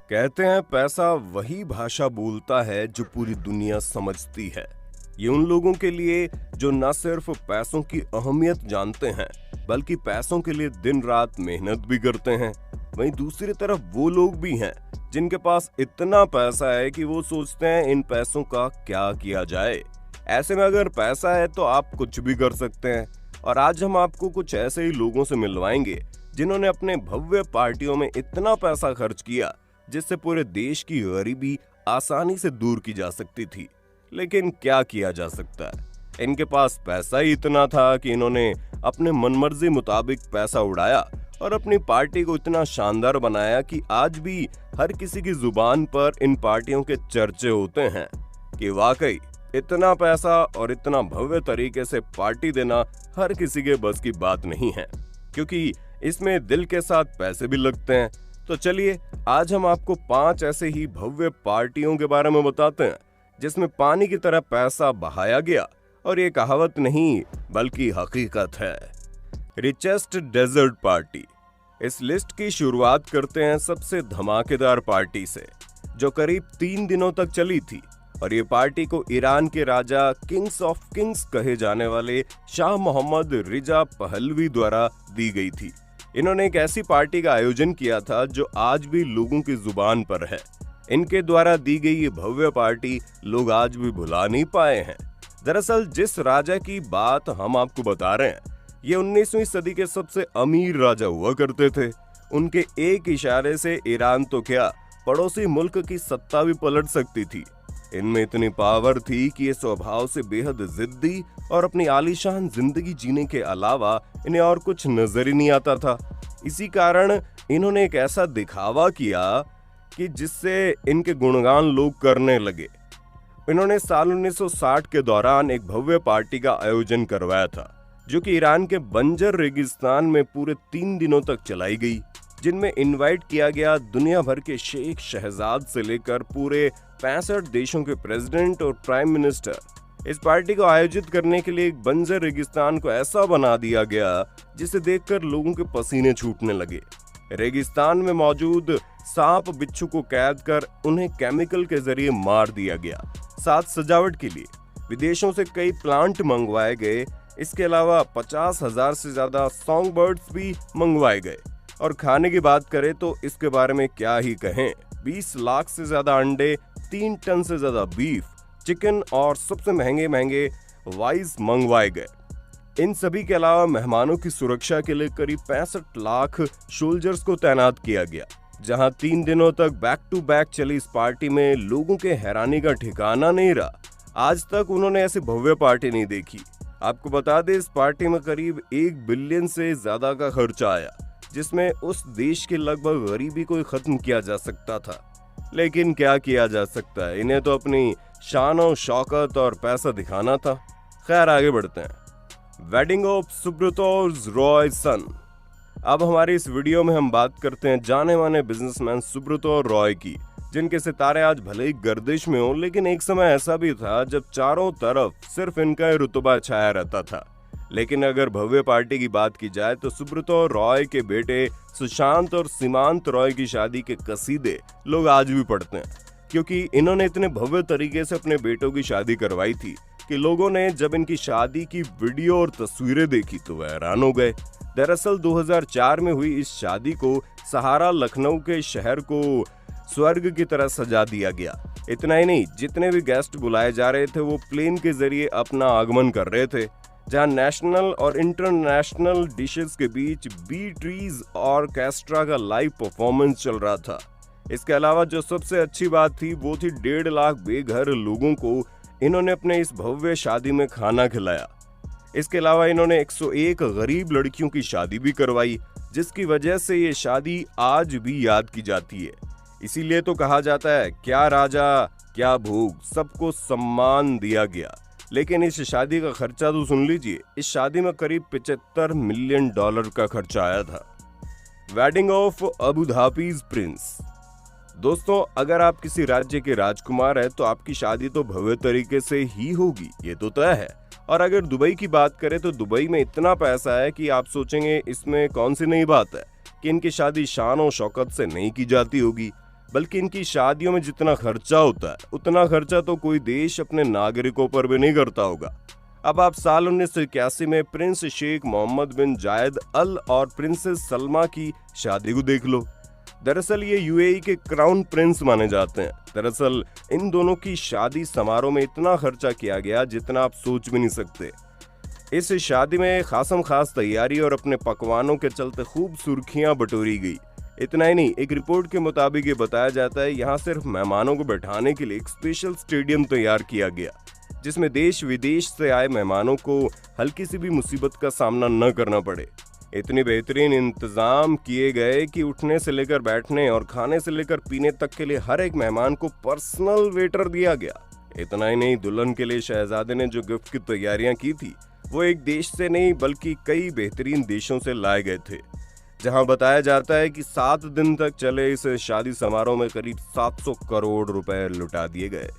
कहते हैं पैसा वही भाषा बोलता है जो पूरी दुनिया समझती है। ये उन लोगों के लिए जो न सिर्फ पैसों की अहमियत जानते हैं बल्कि पैसों के लिए दिन रात मेहनत भी करते हैं। वहीं दूसरी तरफ वो लोग भी हैं जिनके पास इतना पैसा है कि वो सोचते हैं इन पैसों का क्या किया जाए। ऐसे में अगर पैसा है तो आप कुछ भी कर सकते हैं। और आज हम आपको कुछ ऐसे ही लोगों से मिलवाएंगे जिन्होंने अपने भव्य पार्टियों में इतना पैसा खर्च किया जिससे पूरे देश की गरीबी आसानी से दूर की जा सकती थी। लेकिन क्या किया जा सकता है, इनके पास पैसा ही इतना था कि इन्होंने अपने मनमर्जी मुताबिक पैसा उड़ाया और अपनी पार्टी को इतना शानदार बनाया कि आज भी हर किसी की जुबान पर इन पार्टियों के चर्चे होते हैं कि वाकई इतना पैसा और इतना भव्य तरीके से पार्टी देना हर किसी के बस की बात नहीं है, क्योंकि इसमें दिल के साथ पैसे भी लगते हैं। तो चलिए आज हम आपको 5 ऐसे ही भव्य पार्टियों के बारे में बताते हैं जिसमें पानी की तरह पैसा बहाया गया और ये कहावत नहीं बल्कि हकीकत है। Richest desert party. इस लिस्ट की शुरुआत करते हैं सबसे धमाकेदार पार्टी से जो करीब 3 दिनों तक चली थी। और ये पार्टी को ईरान के राजा किंग्स ऑफ किंग्स कहे जाने वाले शाह मोहम्मद रिजा पहलवी द्वारा दी गई थी। इन्होंने एक ऐसी पार्टी का आयोजन किया था जो आज भी लोगों की जुबान पर है। इनके द्वारा दी गई ये भव्य पार्टी लोग आज भी भुला नहीं पाए हैं। दरअसल जिस राजा की बात हम आपको बता रहे हैं ये 19वीं सदी के सबसे अमीर राजा हुआ करते थे। उनके एक इशारे से ईरान तो क्या पड़ोसी मुल्क की सत्ता भी पलट सकती थी। इनमें इतनी पावर थी कि ये स्वभाव से बेहद जिद्दी और अपनी आलीशान जिंदगी जीने के अलावा इन्हें और कुछ नजर ही नहीं आता था। इसी कारण इन्होंने एक ऐसा दिखावा किया कि जिससे इनके गुणगान लोग करने लगे। इन्होंने साल 1960 के दौरान एक भव्य पार्टी का आयोजन करवाया था जो कि ईरान के बंजर रेगिस्तान में पूरे 3 दिनों तक चलाई गई, जिनमें इनवाइट किया गया दुनिया भर के शेख शहजाद से लेकर पूरे 65 देशों के प्रेसिडेंट और प्राइम मिनिस्टर। इस पार्टी को आयोजित करने के लिए एक बंजर रेगिस्तान को ऐसा बना दिया गया जिसे देखकर लोगों के पसीने छूटने लगे। रेगिस्तान में मौजूद सांप बिच्छू को कैद कर उन्हें केमिकल के जरिए मार दिया गया। साथ सजावट के लिए विदेशों से कई प्लांट मंगवाए गए। इसके अलावा 50,000 से ज्यादा सॉन्ग बर्ड्स भी मंगवाए गए। और खाने की बात करें तो इसके बारे में क्या ही कहें। 20 लाख से ज्यादा अंडे, 3 टन से ज्यादा बीफ, चिकन और सबसे महंगे वाइस मंगवाए गए। इन सभी के अलावा मेहमानों की सुरक्षा के लिए करीब 65 लाख सोल्जर्स को तैनात किया गया। जहां 3 दिनों तक बैक टू बैक चली इस पार्टी में लोगों के हैरानी का ठिकाना नहीं रहा। आज तक उन्होंने ऐसी भव्य पार्टी नहीं देखी। आपको बता दें इस पार्टी में करीब 1 बिलियन से ज्यादा का खर्चा आया, जिसमें उस देश की लगभग गरीबी को खत्म किया जा सकता था। लेकिन क्या किया जा सकता है, इन्हें तो अपनी शान और शौकत और पैसा दिखाना था। खैर आगे बढ़ते हैं। वेडिंग ऑफ सुब्रतो रॉय सन। अब हमारी इस वीडियो में हम बात करते हैं जाने माने बिजनेसमैन सुब्रतो रॉय की, जिनके सितारे आज भले ही गर्दिश में हो, लेकिन एक समय ऐसा भी था जब चारों तरफ सिर्फ इनका रुतबा छाया रहता था। लेकिन अगर भव्य पार्टी की बात की जाए तो सुब्रतो रॉय के बेटे सुशांत और सीमांत रॉय की शादी के कसीदे लोग आज भी पढ़ते हैं, क्योंकि इन्होंने इतने भव्य तरीके से अपने बेटों की शादी करवाई थी कि लोगों ने जब इनकी शादी की वीडियो और तस्वीरें देखी तो वह हैरान हो गए। दरअसल 2004 में हुई इस शादी को सहारा लखनऊ के शहर को स्वर्ग की तरह सजा दिया गया। इतना ही नहीं, जितने भी गेस्ट बुलाए जा रहे थे वो प्लेन के जरिए अपना आगमन कर रहे थे, जहां नेशनल और इंटरनेशनल डिशेस के बीच बी ट्रीज ऑर्केस्ट्रा का लाइव परफॉर्मेंस चल रहा था। इसके अलावा जो सबसे अच्छी बात थी वो थी 1.5 लाख बेघर लोगों को इन्होंने अपने इस भव्य शादी में खाना खिलाया। इसके अलावा इन्होंने 101 गरीब लड़कियों की शादी भी करवाई, जिसकी वजह से ये शादी आज भी याद की जाती है। इसीलिए तो कहा जाता है क्या राजा क्या भोग, सबको सम्मान दिया गया। लेकिन इस शादी का खर्चा तो सुन लीजिए। इस शादी में करीब $75 मिलियन का खर्चा आया था। Wedding of Abu Dhabi's prince. दोस्तों, अगर आप किसी राज्य के राजकुमार हैं तो आपकी शादी तो भव्य तरीके से ही होगी, ये तो तय है। और अगर दुबई की बात करें तो दुबई में इतना पैसा है कि आप सोचेंगे इसमें कौन सी नई बात है कि इनकी शादी शान और शौकत से नहीं की जाती होगी, बल्कि इनकी शादियों में जितना खर्चा होता है उतना खर्चा तो कोई देश अपने नागरिकों पर भी नहीं करता होगा। अब आप साल 1981 में प्रिंस शेख मोहम्मद बिन जायद अल और प्रिंसेस सलमा की शादी को देख लो। दरअसल ये यूएई के क्राउन प्रिंस माने जाते हैं। दरअसल इन दोनों की शादी समारोह में इतना खर्चा किया गया जितना आप सोच भी नहीं सकते। इस शादी में खासम खास तैयारी और अपने पकवानों के चलते खूब सुर्खियां बटोरी गई। इतना ही नहीं, एक रिपोर्ट के मुताबिक ये बताया जाता है यहाँ सिर्फ मेहमानों को बैठाने के लिए एक स्पेशल स्टेडियम तैयार किया गया, जिसमें देश विदेश से आए मेहमानों को हल्की सी भी मुसीबत का सामना न करना पड़े। इतनी बेहतरीन इंतजाम किए गए कि उठने से लेकर बैठने और खाने से लेकर पीने तक के लिए हर एक मेहमान को पर्सनल वेटर दिया गया। इतना ही नहीं, दुल्हन के लिए शहजादे ने जो गिफ्ट की तैयारियां की थी वो एक देश से नहीं बल्कि कई बेहतरीन देशों से लाए गए थे, जहां बताया जाता है कि 7 दिन तक चले इस शादी समारोह में करीब 700 करोड़ रुपए लुटा दिए गए।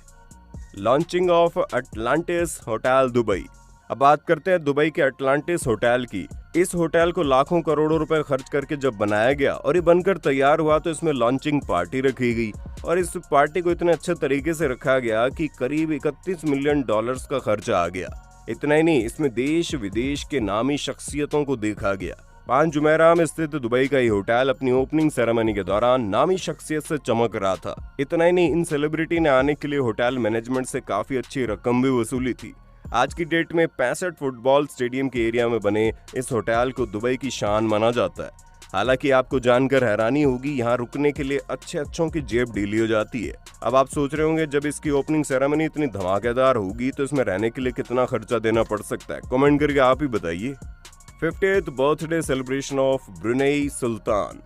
Launching of Atlantis hotel Dubai. अब बात करते हैं दुबई के अटलांटिस होटल की। इस होटल को लाखों करोड़ों रुपए खर्च करके जब बनाया गया और ये बनकर तैयार हुआ तो इसमें लॉन्चिंग पार्टी रखी गई और इस पार्टी को इतने अच्छे तरीके से रखा गया कि करीब 31 मिलियन डॉलर्स का खर्चा आ गया। इतना ही नहीं, इसमें देश विदेश के नामी शख्सियतों को देखा गया। 5 जुमेराह में स्थित दुबई का ये होटल अपनी ओपनिंग सेरेमनी के दौरान नामी शख्सियत से चमक रहा था। इतना ही नहीं, इन सेलिब्रिटी ने आने के लिए होटल मैनेजमेंट से काफी अच्छी रकम भी वसूली थी। आज की डेट में 65 फुटबॉल स्टेडियम के एरिया में बने इस होटल को दुबई की शान माना जाता है। हालांकि आपको जानकर हैरानी होगी, यहाँ रुकने के लिए अच्छों की जेब ढीली हो जाती है। अब आप सोच रहे होंगे जब इसकी ओपनिंग सेरेमनी इतनी धमाकेदार होगी तो इसमें रहने के लिए कितना खर्चा देना पड़ सकता है? कमेंट करके आप ही बताइए। 50th birthday celebration of Brunei sultan.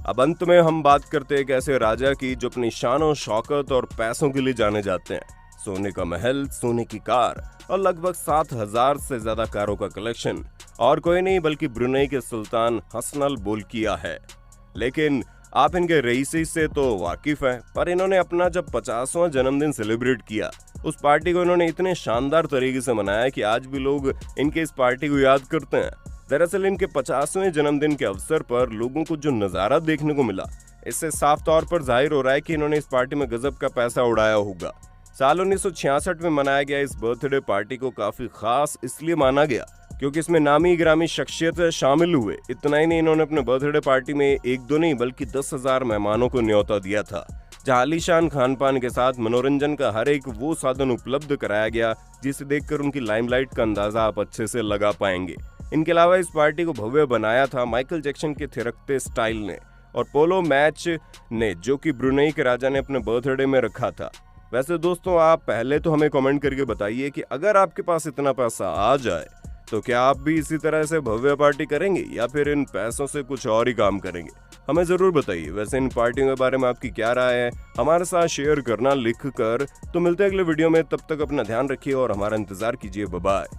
अब अंत में हम बात करते हैं एक ऐसे राजा की जो अपनी शान और शौकत और पैसों के लिए जाने जाते हैं। सोने का महल, सोने की कार और लगभग 7000 से ज्यादा कारों का कलेक्शन और कोई नहीं बल्कि ब्रुनेई के सुल्तान हसन बोल्किया है। लेकिन आप इनके रईसी से तो वाकिफ हैं, पर इन्होंने अपना जब 50वां जन्मदिन सेलिब्रेट किया उस पार्टी को इन्होंने इतने शानदार तरीके से मनाया कि आज भी लोग इनके इस पार्टी को याद करते हैं। दरअसल इनके 50वें जन्मदिन के अवसर पर लोगों को जो नजारा देखने को मिला, इससे साफ तौर पर जाहिर हो रहा है कि इन्होंने इस पार्टी में गजब का पैसा उड़ाया होगा। साल 1966 में मनाया गया इस बर्थडे पार्टी को काफी खास इसलिए माना गया क्योंकि इसमें नामी ग्रामी शख्सियत शामिल हुए। इतना ही नहीं, इन्होंने अपने बर्थडे पार्टी में 1-2 नहीं बल्कि 10,000 मेहमानों को न्योता दिया था, जहां आलीशान खानपान के साथ मनोरंजन का हर एक वो साधन उपलब्ध कराया गया जिसे देखकर उनकी लाइमलाइट का अंदाजा आप अच्छे से लगा पाएंगे। इनके अलावा इस पार्टी को भव्य बनाया था माइकल जैक्सन के थिरकते स्टाइल ने और पोलो मैच ने, जो कि ब्रुनेई के राजा ने अपने बर्थडे में रखा था। वैसे दोस्तों, आप पहले तो हमें कमेंट करके बताइए कि अगर आपके पास इतना पैसा आ जाए तो क्या आप भी इसी तरह से भव्य पार्टी करेंगे या फिर इन पैसों से कुछ और ही काम करेंगे? हमें जरूर बताइए। वैसे इन पार्टियों के बारे में आपकी क्या राय है, हमारे साथ शेयर करना लिख कर। तो मिलते हैं अगले वीडियो में, तब तक अपना ध्यान रखिए और हमारा इंतजार कीजिए। Bye bye.